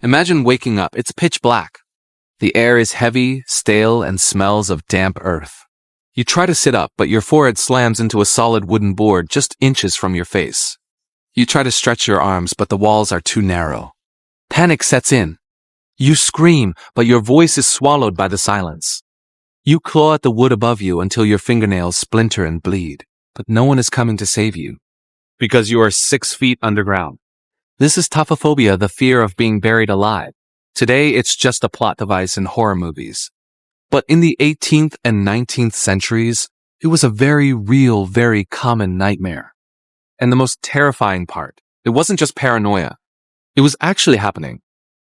Imagine waking up. It's pitch black. The air is heavy, stale, and smells of damp earth. You try to sit up, but your forehead slams into a solid wooden board just inches from your face. You try to stretch your arms, but the walls are too narrow. Panic sets in. You scream, but your voice is swallowed by the silence. You claw at the wood above you until your fingernails splinter and bleed, but no one is coming to save you, because you are 6 feet underground. This is taphophobia, the fear of being buried alive. Today, it's just a plot device in horror movies. But in the 18th and 19th centuries, it was a very real, very common nightmare. And the most terrifying part, it wasn't just paranoia. It was actually happening.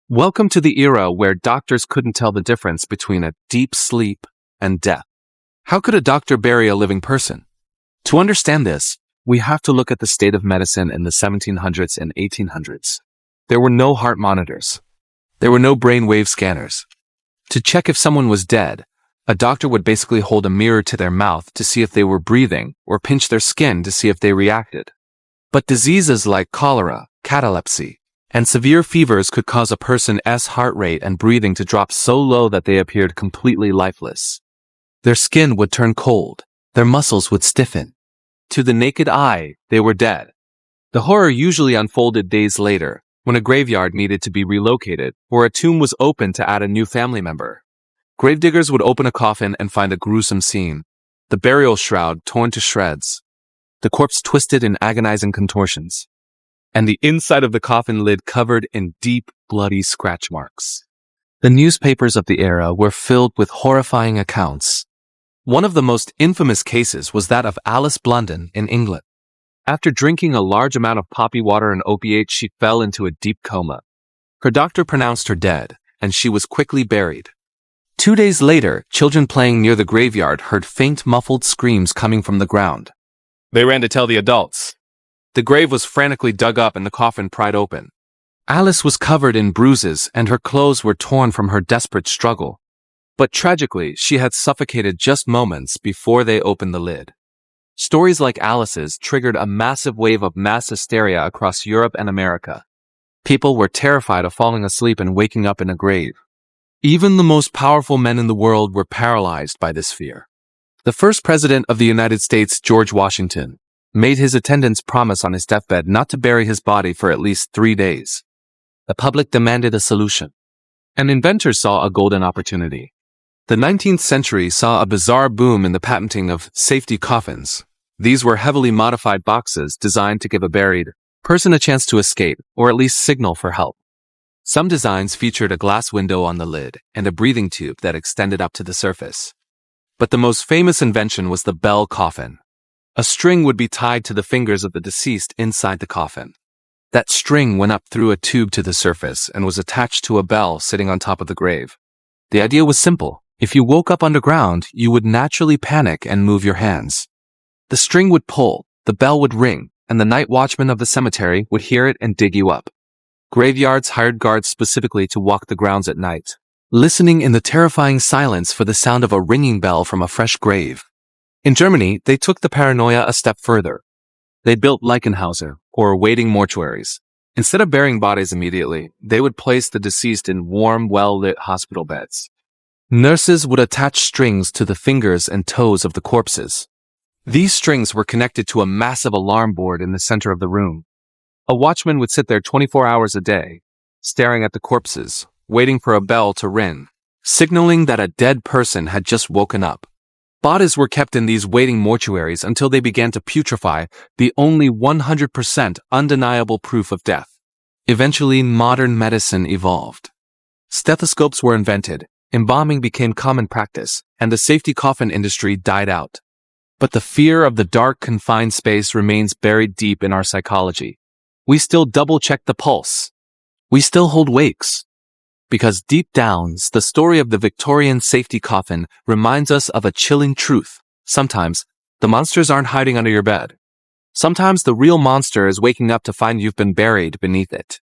Welcome to the era where doctors couldn't tell the difference between a deep sleep and death. How could a doctor bury a living person? To understand this, we have to look at the state of medicine in the 1700s and 1800s. There were no heart monitors. There were no brainwave scanners. To check if someone was dead, a doctor would basically hold a mirror to their mouth to see if they were breathing or pinch their skin to see if they reacted. But diseases like cholera, catalepsy, and severe fevers could cause a person's heart rate and breathing to drop so low that they appeared completely lifeless. Their skin would turn cold. Their muscles would stiffen. To the naked eye, they were dead. The horror usually unfolded days later, when a graveyard needed to be relocated or a tomb was opened to add a new family member. Gravediggers would open a coffin and find a gruesome scene. The burial shroud torn to shreds. The corpse twisted in agonizing contortions. And the inside of the coffin lid covered in deep, bloody scratch marks. The newspapers of the era were filled with horrifying accounts. One of the most infamous cases was that of Alice Blunden in England. After drinking a large amount of poppy water and opiates, she fell into a deep coma. Her doctor pronounced her dead, and she was quickly buried. 2 days later, children playing near the graveyard heard faint, muffled screams coming from the ground. They ran to tell the adults. The grave was frantically dug up and the coffin pried open. Alice was covered in bruises, and her clothes were torn from her desperate struggle. But tragically, she had suffocated just moments before they opened the lid. Stories like Alice's triggered a massive wave of mass hysteria across Europe and America. People were terrified of falling asleep and waking up in a grave. Even the most powerful men in the world were paralyzed by this fear. The first president of the United States, George Washington, made his attendants promise on his deathbed not to bury his body for at least 3 days. The public demanded a solution. And inventors saw a golden opportunity. The 19th century saw a bizarre boom in the patenting of safety coffins. These were heavily modified boxes designed to give a buried person a chance to escape, or at least signal for help. Some designs featured a glass window on the lid and a breathing tube that extended up to the surface. But the most famous invention was the bell coffin. A string would be tied to the fingers of the deceased inside the coffin. That string went up through a tube to the surface and was attached to a bell sitting on top of the grave. The idea was simple. If you woke up underground, you would naturally panic and move your hands. The string would pull, the bell would ring, and the night watchman of the cemetery would hear it and dig you up. Graveyards hired guards specifically to walk the grounds at night, listening in the terrifying silence for the sound of a ringing bell from a fresh grave. In Germany, they took the paranoia a step further. They built Leichenhauser, or waiting mortuaries. Instead of burying bodies immediately, they would place the deceased in warm, well-lit hospital beds. Nurses would attach strings to the fingers and toes of the corpses. These strings were connected to a massive alarm board in the center of the room. A watchman would sit there 24 hours a day, staring at the corpses, waiting for a bell to ring, signaling that a dead person had just woken up. Bodies were kept in these waiting mortuaries until they began to putrefy, the only 100% undeniable proof of death. Eventually, modern medicine evolved. Stethoscopes were invented. Embalming became common practice, and the safety coffin industry died out. But the fear of the dark, confined space remains buried deep in our psychology. We still double-check the pulse. We still hold wakes. Because deep down, the story of the Victorian safety coffin reminds us of a chilling truth. Sometimes, the monsters aren't hiding under your bed. Sometimes the real monster is waking up to find you've been buried beneath it.